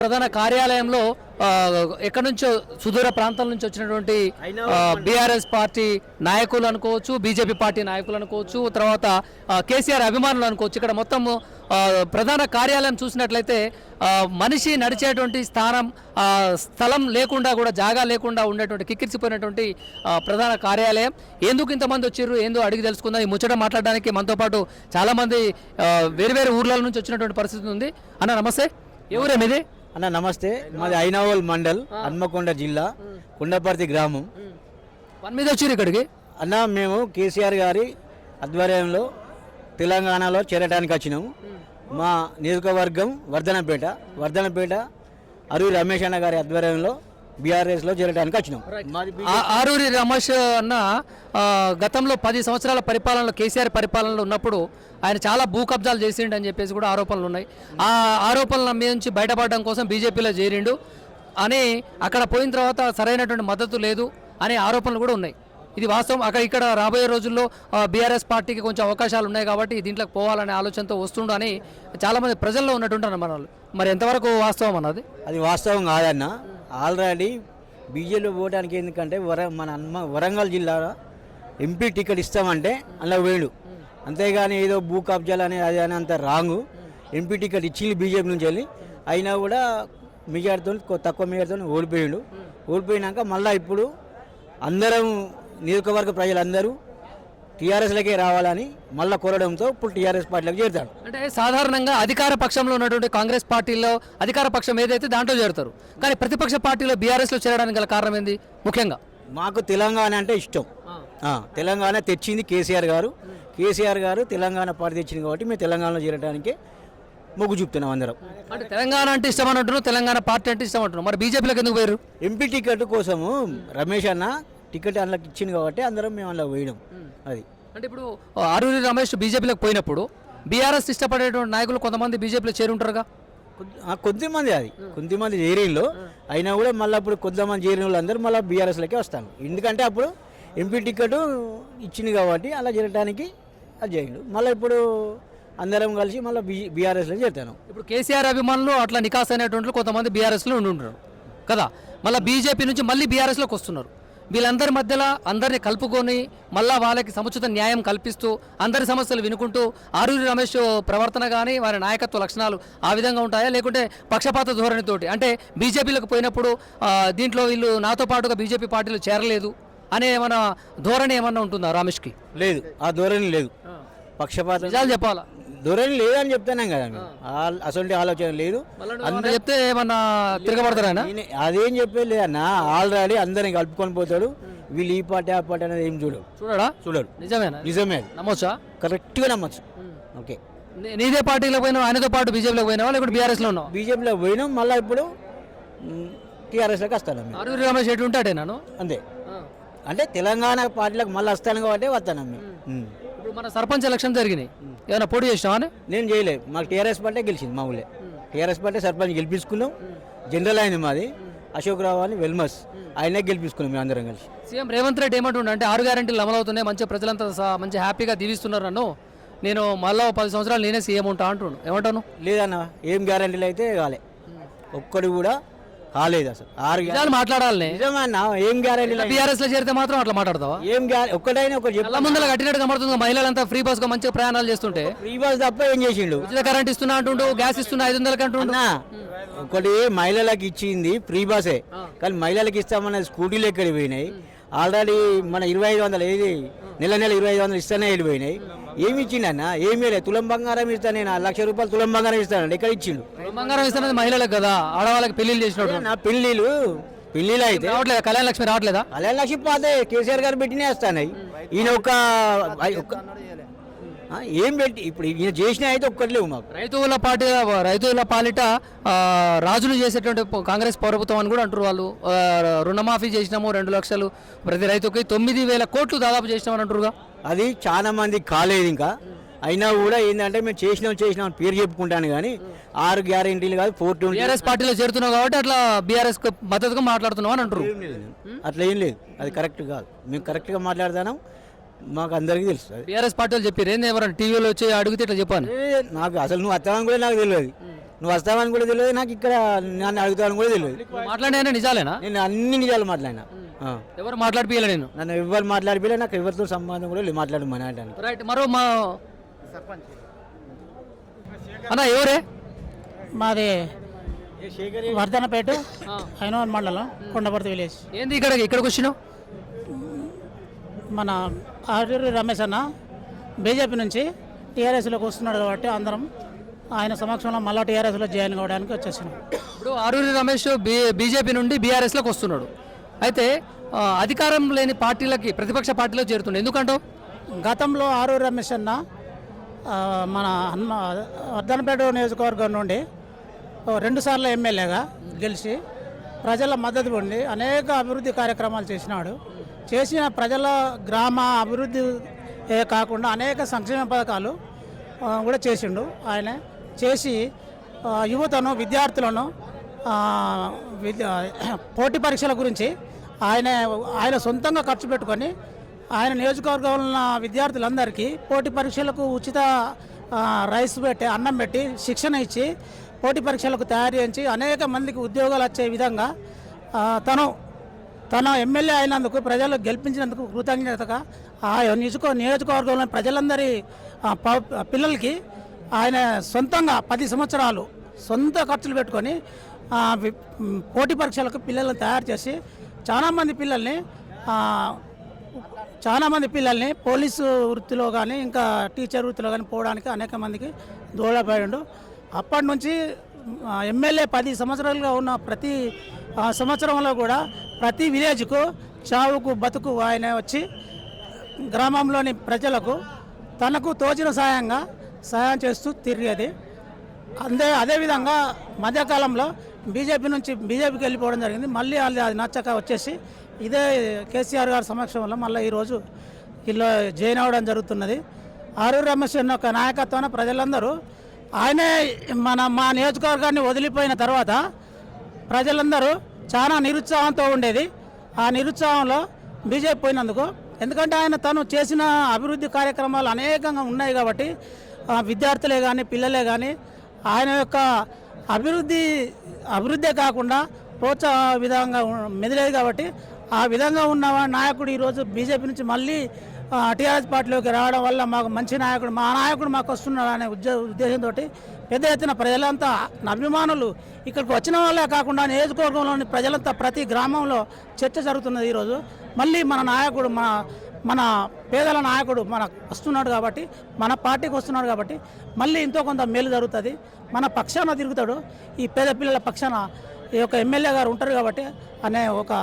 ప్రధాన కార్యాలయంలో ఎక్కడి నుంచో సుదూర ప్రాంతాల నుంచి వచ్చినటువంటి బీఆర్ఎస్ పార్టీ నాయకులు అనుకోవచ్చు, బీజేపీ పార్టీ నాయకులు అనుకోవచ్చు, తర్వాత కేసీఆర్ అభిమానులు అనుకోవచ్చు. ఇక్కడ మొత్తం ప్రధాన కార్యాలయం చూసినట్లయితే మనిషి నడిచేటువంటి స్థలం లేకుండా కూడా, జాగా లేకుండా ఉండేటువంటి కిక్కిరిసిపోయినటువంటి ప్రధాన కార్యాలయం. ఎందుకు ఇంతమంది వచ్చారు ఏందో అడిగి తెలుసుకుందాం. ఈ ముచ్చట మాట్లాడడానికి మనతో పాటు చాలామంది వేరు ఊర్ల నుంచి వచ్చినటువంటి పరిస్థితి ఉంది. అన్న నమస్తే, ఎవరేమిది? అన్న నమస్తే, మాది ఐనవోల్ మండల్, హన్మకొండ జిల్లా, కుండపర్తి గ్రామం. పని మీద వచ్చారు ఇక్కడికి? అన్న మేము కేసీఆర్ గారి ఆధ్వర్యంలో తెలంగాణలో చేరడానికి వచ్చినాము. మా నియోజకవర్గం వర్ధనపేట అరూరి రమేష్ అన్న గారి ఆధ్వర్యంలో బీఆర్ఎస్లో చేరడానికి వచ్చినాం. ఆరూరి రమేష్ అన్న గతంలో 10 సంవత్సరాల పరిపాలనలో, కేసీఆర్ పరిపాలనలో ఉన్నప్పుడు ఆయన చాలా భూ కబ్జాలు చేసిండు అని చెప్పేసి కూడా ఆరోపణలు ఉన్నాయి. ఆ ఆరోపణల మీద నుంచి బయటపడడం కోసం బీజేపీలో చేరిండు అని, అక్కడ పోయిన తర్వాత సరైనటువంటి మద్దతు లేదు అనే ఆరోపణలు కూడా ఉన్నాయి. ఇది వాస్తవం. ఇక్కడ రాబోయే రోజుల్లో బీఆర్ఎస్ పార్టీకి కొంచెం అవకాశాలు ఉన్నాయి కాబట్టి దీంట్లోకి పోవాలనే ఆలోచనతో వస్తుండు అని చాలామంది ప్రజల్లో ఉన్నట్టుంటారు మన వాళ్ళు. మరి ఎంతవరకు వాస్తవం అన్నది? అది వాస్తవం కాదన్న. ఆల్రెడీ బీజేపీలో పోవడానికి ఎందుకంటే మన వరంగల్ జిల్లాలో ఎంపీ టికెట్ ఇస్తామంటే అలా వేడు, అంతేగాని ఏదో భూ కబ్జాలు అనేది అది అని అంత రాంగు. ఎంపీ టికెట్ ఇచ్చింది బీజేపీ నుంచి వెళ్ళి, అయినా కూడా మెజార్టీతో తక్కువ మెజార్టీతో ఓడిపోయినాక మళ్ళీ ఇప్పుడు అందరం నియోజకవర్గ ప్రజలందరూ టీఆర్ఎస్లకే రావాలని మళ్ళీ కోరడంతో ఇప్పుడు టీఆర్ఎస్ పార్టీలకు చేరుతాడు. అంటే సాధారణంగా అధికార పక్షంలో ఉన్నటువంటి కాంగ్రెస్ పార్టీలో అధికార పక్షం ఏదైతే దాంట్లో చేరుతారు, కానీ ప్రతిపక్ష పార్టీలో బీఆర్ఎస్లో చేరడానికి గల కారణం ఏంది? ముఖ్యంగా మాకు తెలంగాణ అంటే ఇష్టం. తెలంగాణ తెచ్చింది కేసీఆర్ గారు తెలంగాణ పార్టీ తెచ్చింది కాబట్టి మేము తెలంగాణలో చేరడానికి మొగ్గు చూపుతున్నాం అందరం. అంటే తెలంగాణ అంటే ఇష్టం అంటున్నారు, తెలంగాణ పార్టీ అంటే ఇష్టం అంటున్నారు, మరి బీజేపీలోకి ఎందుకు పోయారు? ఎంపీ టికెట్ కోసము రమేష్ అన్న టికెట్ అందులోకి ఇచ్చింది కాబట్టి అందరం మేము అందులో పోయడం. అది అంటే ఇప్పుడు ఆరూరి రమేష్ బీజేపీలోకి పోయినప్పుడు బీఆర్ఎస్ ఇష్టపడేటువంటి నాయకులు కొంతమంది బీజేపీలో చేరుంటారుగా? కొంతమంది చేరిలో అయినా కూడా మళ్ళీ అప్పుడు కొంతమంది చేరిన వాళ్ళు అందరూ మళ్ళీ బీఆర్ఎస్లోకి వస్తాను. ఎందుకంటే అప్పుడు ఎంపీ టికెట్ ఇచ్చింది కాబట్టి అలా చేరడానికి అది చేయండు. మళ్ళీ ఇప్పుడు అందరం కలిసి మళ్ళీ బీఆర్ఎస్లో చేరుతాను. ఇప్పుడు కేసీఆర్ అభిమానులు అట్లా నికాస్ అయినటువంటి కొంతమంది బీఆర్ఎస్లో ఉండుంటారు కదా, మళ్ళీ బీజేపీ నుంచి మళ్ళీ బీఆర్ఎస్లోకి వస్తున్నారు. వీళ్ళందరి మధ్యలో అందరినీ కలుపుకొని మళ్ళీ వాళ్ళకి సముచిత న్యాయం కల్పిస్తూ అందరి సమస్యలు వినుకుంటూ ఆరూరి రమేష్ ప్రవర్తన కానీ వారి నాయకత్వ లక్షణాలు ఆ విధంగా ఉంటాయా, లేకుంటే పక్షపాత ధోరణితోటి అంటే బీజేపీలకు పోయినప్పుడు దీంట్లో వీళ్ళు నాతో పాటుగా బీజేపీ పార్టీలో చేరలేదు అనే ఏమైనా ధోరణి ఏమన్నా ఉంటుందా రమేష్కి? లేదు, ఆ ధోరణి లేదు. పక్షపాత నిజాలు చెప్పాలా, ధోరణి లేదని చెప్తున్నాం కదా, అసలు ఆలోచన లేదు. చెప్తే ఏమన్నా తిరగబడతారా? అదేం చెప్పేది లేదన్న. ఆల్రెడీ అందరిని కలుపుకొని పోతాడు. వీళ్ళు ఈ పార్టీ ఆ పార్టీ అనేది ఏం చూడడు. నిజమే నమ్మొచ్చా? కరెక్ట్గా నమ్మచ్చు. ఓకే, నీదే పార్టీలో పోయినా ఆయనతో పాటు బీజేపీలో పోయినావా లేకపోతే బీఆర్ఎస్లో ఉన్నావు? బీజేపీలో పోయినాం, మళ్ళీ ఇప్పుడు టీఆర్ఎస్లోకి వస్తాను. ఆరూరి రమేష్ ఎటు ఉంటాడే నన్ను అంతే, అంటే తెలంగాణ పార్టీలకు మళ్ళీ వస్తాను కాబట్టి వస్తాను. ఇప్పుడు మన సర్పంచ్ ఎలక్షన్ జరిగినాయి, ఏమైనా పోటీ చేసినావా? నేను చేయలేదు, మాకు టీఆర్ఎస్ పార్టీ గెలిచింది. మా ఊళ్ళే టీఆర్ఎస్ పార్టీ సర్పంచ్ గెలిపించుకున్నాం. జనరల్ అయింది మాది, అశోక్ రావు అని వెల్మస్, ఆయనే గెలిపించుకున్నాం మేము అందరం కలిసి. సీఎం రేవంత్ రెడ్డి ఏమంటుండే అంటే 6 గ్యారెంటీలు అమలవుతున్నాయి, మంచి ప్రజలంతా మంచి హ్యాపీగా దీవిస్తున్నారు నన్ను, నేను మళ్ళీ 10 సంవత్సరాలు నేనే సీఎం ఉంటా అంటుండు. ఏమంటాను? లేదన్న, ఏం గ్యారెంటీలు అయితే కాలే, ఒక్కడు కూడా కాలేదు. అసలు 6 గ్యారెంటీలు మాట్లాడాలి. నిజమన్నా, ఏం గ్యారెంటీ? బీఆర్ఎస్ లో చేరితే మాత్రం అట్లా మాట్లాడతావా? ఏం ఒక్కటైనా ఒక ముందర కట్టినట్టు కనబడుతుంది. మహిళలంతా ఫ్రీ బస్ గా మంచిగా ప్రయాణాలు చేస్తుంటే ఫ్రీ బస్ తప్ప ఏం చేసిండు? ఉచిత కరెంట్ ఇస్తున్నా అంటుండు, గ్యాస్ ఇస్తున్నా 500 అంటుండు. ఒకటి మహిళలకు ఇచ్చింది ఫ్రీ బసే, కానీ మహిళలకు ఇస్తామన్న స్కూటీలు ఎక్కడికి పోయినాయి. ఆల్రెడీ మన 2500 ఏది నెల 2500 ఇస్తానే వెళ్ళిపోయినాయి. ఏమి ఇచ్చిండన్న? ఏమీ లేదు. తులం బంగారం ఇస్తాను, నేను 1 లక్ష రూపాయలు తులం బంగారం ఇస్తానండి. ఎక్కడ ఇచ్చిండు? బంగారం ఇస్తానది మహిళలకు కదా, ఆడవాళ్ళకి పెళ్లిళ్ళు చేసినట్టు. నా పెళ్లిళ్ళు అయితే రావట్లేదా? కళ్యాణ లక్ష్మి రావట్లేదా? కళ్యాణ లక్ష్మి పాతే కేసీఆర్ గారు పెట్టినే వస్తాయి. ఈయన ఏం పెట్టి ఇప్పుడు ఈయన చేసిన అయితే ఒక్కటి లేవు మాకు. రైతుల పాలిట రాజులు చేసేటువంటి కాంగ్రెస్ ప్రభుత్వం అని కూడా అంటారు వాళ్ళు. రుణమాఫీ చేసినాము 2 లక్షలు ప్రతి రైతుకి, 9,000 కోట్లు దాదాపు చేసినామని అంటారుగా. అది చాలా మంది కాలేదు ఇంకా. అయినా కూడా ఏంటంటే మేము చేసినాం పేరు చెప్పుకుంటాను, కానీ 6 గ్యారెంటీలు కాదు 420. బీఆర్ఎస్ పార్టీలో చేరుతున్నావు కాబట్టి అట్లా బీఆర్ఎస్ మద్దతుగా మాట్లాడుతున్నావు అని అంటారు. అట్లా ఏం లేదు, అది కరెక్ట్ కాదు. మేము కరెక్ట్గా మాట్లాడుతున్నాం, మాకు అందరికీ తెలుసు. బీఆర్ఎస్ పార్టీలు చెప్పారు ఏంది? ఎవరైనా టీవీలో వచ్చి అడిగితే ఇట్లా చెప్పాను. నాకు అసలు నువ్వు అత్తమని కూడా నాకు తెలియదు. నువ్వు వస్తావని కూడా తెలియదు, నాకు ఇక్కడ నన్ను అడుగుతావని కూడా తెలియదు. మాట్లాడినా నిజాలేనా? నేను అన్ని నిజాలు మాట్లాడినా. ఎవరు మాట్లాడిపోయాలి? నేను నన్ను ఎవరు మాట్లాడిపోయలే, నాకు ఎవరితో సంబంధం కూడా లేదు మాట్లాడమని అంటాను. రైట్. మరో మా అన్న ఎవరే? మాది వర్ధనపేట హైనవన్ మండలం కొండపర్తి విలేజ్. ఏంది ఇక్కడికి వచ్చినావు? మన ఆర్యూరి రమేష్ అన్న బీజేపీ నుంచి టీఆర్ఎస్లోకి వస్తున్నాడు కాబట్టి అందరం ఆయన సమక్షంలో మళ్ళీ టీఆర్ఎస్లో జాయిన్ కావడానికి వచ్చేసినాం. ఇప్పుడు ఆరూరి రమేష్ బీజేపీ నుండి బీఆర్ఎస్లోకి వస్తున్నాడు. అయితే అధికారం లేని పార్టీలకి ప్రతిపక్ష పార్టీలో చేరుతుండే, ఎందుకంటో గతంలో ఆర్యూరి రమేష్ అన్న మన వర్ధనపేట నియోజకవర్గం నుండి 2 సార్లు ఎమ్మెల్యేగా గెలిచి ప్రజల మద్దతు పొంది అనేక అభివృద్ధి కార్యక్రమాలు చేసిన ప్రజల గ్రామ అభివృద్ధి కాకుండా అనేక సంక్షేమ పథకాలు కూడా చేసిండు. ఆయన చేసి యువతను విద్యార్థులను పోటీ పరీక్షల గురించి ఆయన సొంతంగా ఖర్చు పెట్టుకొని ఆయన నియోజకవర్గంలో ఉన్న విద్యార్థులందరికీ పోటీ పరీక్షలకు ఉచిత రైస్ పెట్టి అన్నం పెట్టి శిక్షణ ఇచ్చి పోటీ పరీక్షలకు తయారు చేయించి అనేక మందికి ఉద్యోగాలు వచ్చే విధంగా తన ఎమ్మెల్యే అయినందుకు ప్రజలు గెలిపించినందుకు కృతజ్ఞతగా ఆ నియోజకవర్గంలో ప్రజలందరి పిల్లలకి ఆయన సొంతంగా 10 సంవత్సరాలు సొంత ఖర్చులు పెట్టుకొని పోటీ పరీక్షలకు పిల్లలను తయారు చేసి చాలామంది పిల్లల్ని పోలీసు వృత్తిలో కానీ ఇంకా టీచర్ వృత్తిలో కానీ పోవడానికి అనేక మందికి దోహదపడిండు. అప్పటి నుంచి ఎమ్మెల్యే 10 సంవత్సరాలుగా ఉన్న ప్రతి సంవత్సరంలో కూడా ప్రతి విలేజ్కు చావుకు బతుకు ఆయన వచ్చి గ్రామంలోని ప్రజలకు తనకు తోచిన సాయం చేస్తూ తిరిగేది. అదేవిధంగా మధ్యకాలంలో బీజేపీకి వెళ్ళిపోవడం జరిగింది. మళ్ళీ అది నచ్చక వచ్చేసి ఇదే కేసీఆర్ గారి సమక్షంలో మళ్ళీ ఈరోజు ఇలా జాయిన్ అవ్వడం జరుగుతున్నది. ఆరూరి రమేష్ యొక్క నాయకత్వాన ప్రజలందరూ ఆయనే మా నియోజకవర్గాన్ని వదిలిపోయిన తర్వాత ప్రజలందరూ చాలా నిరుత్సాహంతో ఉండేది. ఆ నిరుత్సాహంలో బీజేపీ పోయినందుకు, ఎందుకంటే తను చేసిన అభివృద్ధి కార్యక్రమాలు అనేకంగా ఉన్నాయి కాబట్టి విద్యార్థులే కానీ పిల్లలే కానీ ఆయన యొక్క అభివృద్ధే కాకుండా ప్రోత్సాహ విధంగా మెదిలేదు కాబట్టి ఆ విధంగా ఉన్న నాయకుడు ఈరోజు బీజేపీ నుంచి మళ్ళీ టీఆర్ఎస్ పార్టీలోకి రావడం వల్ల మాకు మంచి నాయకుడు, మా నాయకుడు మాకు వస్తున్నాడు అనే ఉద్దేశంతో పెద్ద ఎత్తున ప్రజలంతా అభిమానులు ఇక్కడికి వచ్చిన వాళ్ళే కాకుండా నియోజకవర్గంలోని ప్రజలంతా ప్రతి గ్రామంలో చర్చ జరుగుతున్నది. ఈరోజు మళ్ళీ మన నాయకుడు మన పేదల నాయకుడు మనకు వస్తున్నాడు కాబట్టి, మన పార్టీకి వస్తున్నాడు కాబట్టి మళ్ళీ ఎంతో కొంత మేలు జరుగుతుంది. మన పక్షాన తిరుగుతాడు, ఈ పేద పిల్లల పక్షాన ఈ యొక్క ఎమ్మెల్యే గారు ఉంటారు కాబట్టి అనే ఒక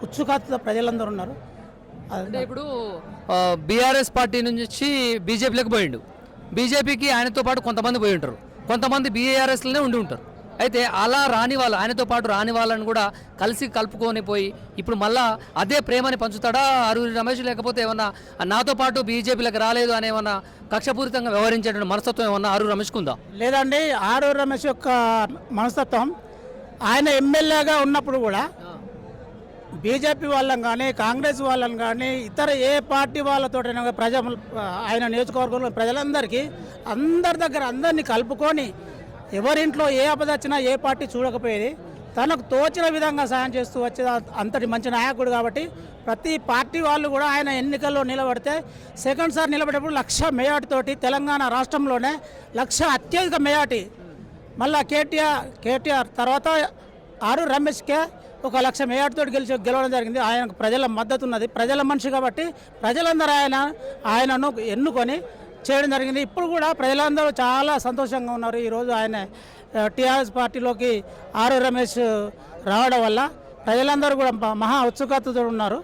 ఉత్సుకతతో ప్రజలందరూ ఉన్నారు. అంటే ఇప్పుడు బీఆర్ఎస్ పార్టీ నుంచి బీజేపీలోకి పోయిండు. బీజేపీకి ఆయనతో పాటు కొంతమంది పోయి ఉంటారు, కొంతమంది బీఆర్ఎస్లోనే ఉండి ఉంటారు. అయితే అలా రాని వాళ్ళు, ఆయనతో పాటు రాని వాళ్ళని కూడా కలుపుకొని పోయి ఇప్పుడు మళ్ళా అదే ప్రేమని పంచుతాడా ఆరూరి రమేష్? లేకపోతే ఏమన్నా నాతో పాటు బీజేపీలకు రాలేదు అని ఏమన్నా కక్షపూరితంగా వ్యవహరించేటువంటి మనస్తత్వం ఏమన్నా ఆరూరి రమేష్కు ఉందా? లేదండి. ఆరూరి రమేష్ యొక్క మనస్తత్వం ఆయన ఎమ్మెల్యేగా ఉన్నప్పుడు కూడా బీజేపీ వాళ్ళని కానీ కాంగ్రెస్ వాళ్ళని కానీ ఇతర ఏ పార్టీ వాళ్ళతో ఆయన నియోజకవర్గంలో ప్రజలందరికీ అందరి దగ్గర అందరినీ కలుపుకొని ఎవరింట్లో ఏ ఆపద వచ్చినా ఏ పార్టీ చూడకపోయేది. తనకు తోచిన విధంగా సాయం చేస్తూ వచ్చే అంతటి మంచి నాయకుడు కాబట్టి ప్రతి పార్టీ వాళ్ళు కూడా ఆయన ఎన్నికల్లో నిలబడితే సెకండ్ సార్ నిలబడేటప్పుడు 1,00,000 మెజార్టీ తోటి తెలంగాణ రాష్ట్రంలోనే 1,00,000 అత్యధిక మెజార్టీ. మళ్ళా కేటీఆర్ తర్వాత ఆరూరి రమేష్కే 1,00,000 మెజార్టీ తోటి గెలవడం జరిగింది. ఆయనకు ప్రజల మద్దతు ఉన్నది. ప్రజల మనిషి కాబట్టి ప్రజలందరూ ఆయనను ఎన్నుకొని చేయడం జరిగింది. ఇప్పుడు కూడా ప్రజలందరూ చాలా సంతోషంగా ఉన్నారు. ఈరోజు ఆయన టీఆర్ఎస్ పార్టీలోకి ఆరూరి రమేష్ రావడం వల్ల ప్రజలందరూ కూడా మహా ఉత్సుకతతో ఉన్నారు.